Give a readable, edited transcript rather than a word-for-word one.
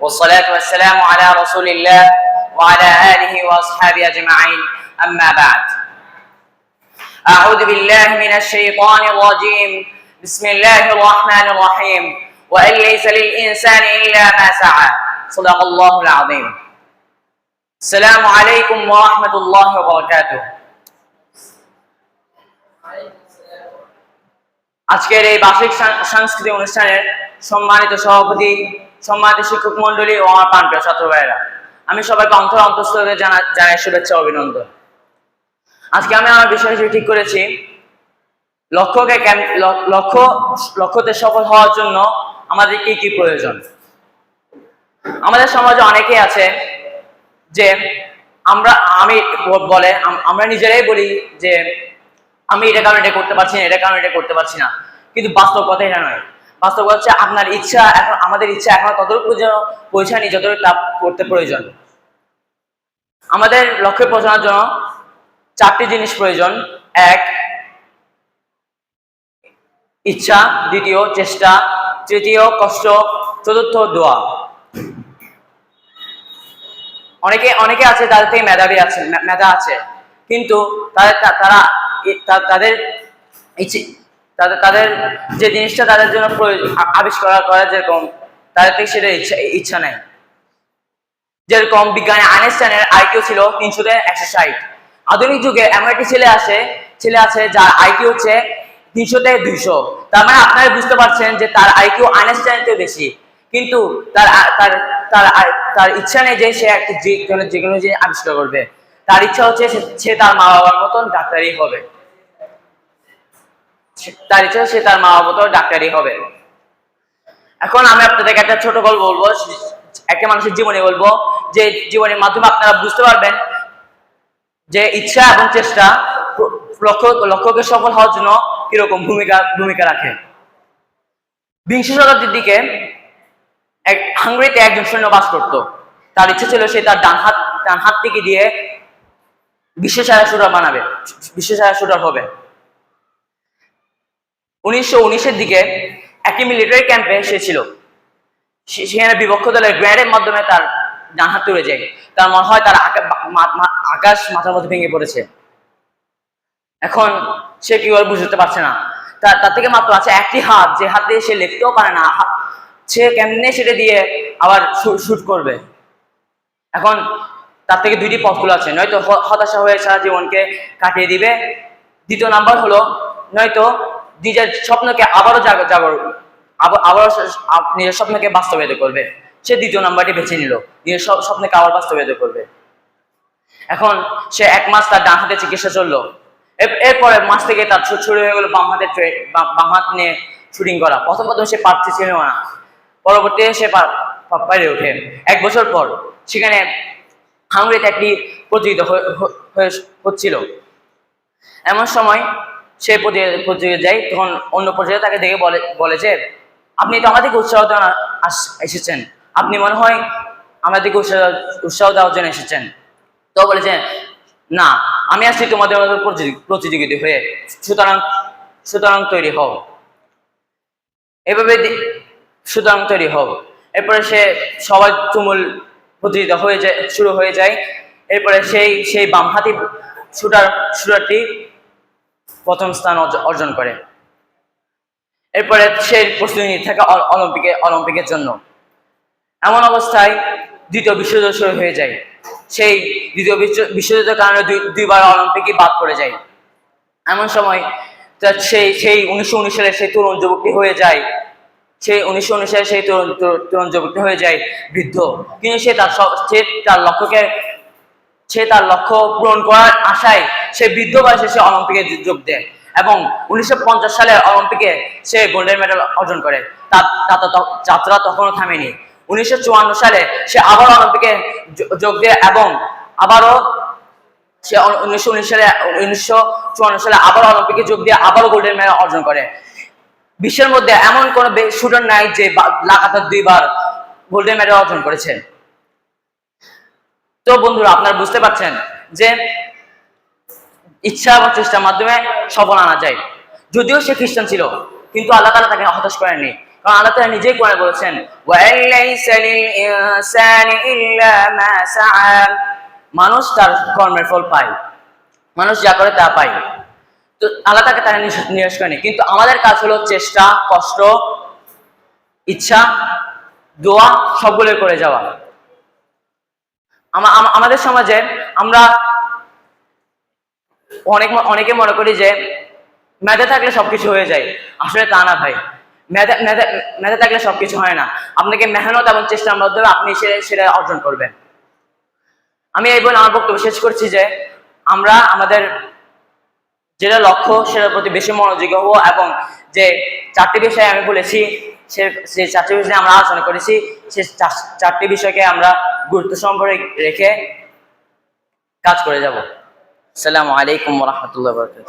والصلاة والسلام على رسول الله وعلى آله وأصحابه أجمعين أما بعد أعوذ بالله من الشيطان الرجيم بسم الله الرحمن الرحيم وأن ليس للإنسان إلا ما سعى صدق الله العظيم السلام عليكم ورحمة الله وبركاته আজকের এই বার্ষিক সাংস্কৃতিক অনুষ্ঠানের সম্মানিত সভাপতি, সম্মানিত শিক্ষক মন্ডলী ও আমার প্রাণপ্রিয় ছাত্র ভাইয়েরা, আমি সবাইকে অন্তঃস্থলে জানাই শুভেচ্ছা অভিনন্দন। আজকে আমি আমার বিষয় হিসেবে ঠিক করেছি লক্ষ্যতে সফল হওয়ার জন্য আমাদের কি কি প্রয়োজন। আমাদের সমাজে অনেকেই আছে যে আমরা নিজেরাই বলি যে আমি এটা কারণে এটা করতে পারছি না, এটা কারণে এটা করতে পারছি না, কিন্তু বাস্তব কথা এটা নয়। বাস্তব হচ্ছে আপনার ইচ্ছা এখন, আমাদের ইচ্ছা এখন ততটুকু পৌঁছায়নি যতটুকু তা করতে প্রয়োজন। আমাদের লক্ষ্যে পৌঁছানোর জন্য চারটি জিনিস প্রয়োজন: এক, ইচ্ছা; দ্বিতীয়, চেষ্টা; তৃতীয়, কষ্ট; চতুর্থ, দোয়া। অনেকে আছে তাদের থেকে মেধা আছে, কিন্তু তাদের যে জিনিসটা তাদের জন্য আবিষ্কার করা যেরকম, তাদের থেকে সেটা ইচ্ছা নাই। যেরকম বিজ্ঞানী আইনস্টাইনের আইকিউ ছিল 300-160। আধুনিক যুগে এমন একটি ছেলে আছে যার আইকিউ হচ্ছে 300-200। তার মানে আপনারা বুঝতে পারছেন যে তার আইকিউ আইনস্টাইনের চেয়ে বেশি, কিন্তু তার ইচ্ছা নেই যে সে একটা যে কোনো জিনিস আবিষ্কার করবে। তার ইচ্ছা হচ্ছে সে তার মা বাবার মতন ডাক্তারই হবে। এখন আমি আপনাদেরকে একটা ছোট গল্প বলবো, একটা মানুষের জীবনী বলবো, যে জীবনের মাধ্যমে আপনারা বুঝতে পারবেন যে ইচ্ছা এবং চেষ্টা লক্ষ্যকে সফল হওয়ার জন্য কিরকম ভূমিকা রাখে। বিংশ শতাব্দীর দিকে হাঙ্গেরিতে একজন সৈন্য বাস করত। তার ইচ্ছা ছিল সে তার ডান হাতটিকে দিয়ে বিশ্বসেরা শুটার হবে। 1919-এর দিকে একটি মিলিটারি ক্যাম্পে সে ছিল। সেখানে বিপক্ষ দলের গ্রেনেডের মাধ্যমে তার ডান হাত উড়ে যায়। তার মনে হয় তার আকাশ মাথার মধ্যে ভেঙে পড়েছে। এখন সে কি করে বুঝতে পারছে না। তার থেকে মাত্র আছে একটি হাত, যে হাত দিয়ে সে লিখতেও পারে না। সে কেমনে সেটা দিয়ে আবার শুট করবে? এখন তার থেকে দুইটি পথ খোলা আছে: নয়তো হতাশা হয়ে সারা জীবনকে কাটিয়ে দিবে, দ্বিতীয় নাম্বার হলো নয়তো নিজের স্বপ্নকে আবারও নিজের স্বপ্নকে বাস্তবায়িত করবে। সে দ্বিতীয় নাম্বারটি বেছে নিল, নিজের স্বপ্নকে আবার বাস্তবায়িত করবে। এখন সে 1 মাস তার ডান হাতে চিকিৎসা চললো। এরপরে মাস থেকে তার শুরু হয়ে গেল বাম হাত নিয়ে শুটিং করা। প্রথম সে পারছিল না, পরবর্তীতে সে পারে ওঠে। 1 বছর পর সেখানে হাঙ্গেরিতে একটি প্রতিযোগিতা হচ্ছিল। এমন সময় সে প্রতিযোগিতা যায়। তখন অন্য প্রতিযোগিতা তাকে দেখে বলে যে, আপনি তো আমাদেরকে উৎসাহ দেওয়া এসেছেন, আপনি মনে হয় আমাদেরকে উৎসাহ দেওয়ার জন্য এসেছেন। তো বলেছে, না, আমি আসছি তোমাদের প্রতিযোগিতা হয়ে, সুতরাং তৈরি হও। এভাবে তৈরি হও। এরপরে সবাই তুমুল প্রতিযোগিতা শুরু হয়ে যায়। এরপরে সেই বামহাতি শুটারটি প্রথম স্থান অর্জন করে। এরপরে সে প্রস্তুতি নিতে থাকে অলিম্পিকের জন্য। এমন অবস্থায় দ্বিতীয় বিশ্বযুদ্ধ শুরু হয়ে যায়। সেই দ্বিতীয় বিশ্বযুদ্ধের কারণে দুইবার অলিম্পিকই বাদ পড়ে যায়। এমন সময় সেই 1919 সালে সেই তরুণ যুবকটি হয়ে যায়। সেই 1919 সালে সেই তরুণ যুবকটি হয়ে যায় বৃদ্ধ। কিন্তু সে তার লক্ষ্য পূরণ করার আশায় সে বৃদ্ধ বয়সে সে অলিম্পিকে যোগ দেয় এবং 1950 সালে অলিম্পিকে সে গোল্ডেন মেডেল অর্জন করে। তার যাত্রা তখনও থামেনি। 1954 সালে সে আবার অলিম্পিকে যোগ দেয় এবং আবারও সে 1954 সালে আবার অলিম্পিকে যোগ দিয়ে আবারও গোল্ডেন মেডেল অর্জন করে। বিশ্বের মধ্যে এমন কোন শুটার নাই যে লাগাতার 2বার গোল্ডেন মেডেল অর্জন করেছে। তো বন্ধুরা, আপনারা বুঝতে পারছেন যে ইচ্ছা এবং চেষ্টার মাধ্যমে সফল আনা যায়। যদিও সে খ্রিস্টান ছিল, কিন্তু আল্লাহ তাআলা তাকে হতাশ করেননি। কারণ আল্লাহ তাআলা নিজেই কোরআনে বলেছেন ওয়ালাইসা লিল ইনসানি ইল্লা মা সাআ, মানুষ তার কর্মের ফল পায়, মানুষ যা করে তা পায়। তো আল্লাহ তাকে তারা নিরাশ করেনি, কিন্তু আমাদের কাজ হলো চেষ্টা, কষ্ট, ইচ্ছা, দোয়া সবগুলো করে যাওয়া। আমাদের সমাজে আমরা অনেকে মনে করি যে মেধা থাকলে সবকিছু হয়ে যায়। আসলে তা না ভাই, মেধা থাকলে সবকিছু হয় না। আপনাকে মেহনত এবং চেষ্টার মাধ্যমে আপনি সেটা অর্জন করবেন। আমি এই বলে আমার বক্তব্য শেষ করছি যে আমরা আমাদের যেটা লক্ষ্য সেটার প্রতি বেশি মনোযোগী হবো, এবং যে 4টি বিষয় আমি বলেছি সেই 4টি বিষয়ে আমরা আলোচনা করেছি, সেই 4টি বিষয়কে আমরা গুরুত্ব সম্পর্কে রেখে কাজ করে যাব। আসসালামু আলাইকুম ওয়া রাহমাতুল্লাহি ওয়া বারাকাতুহু।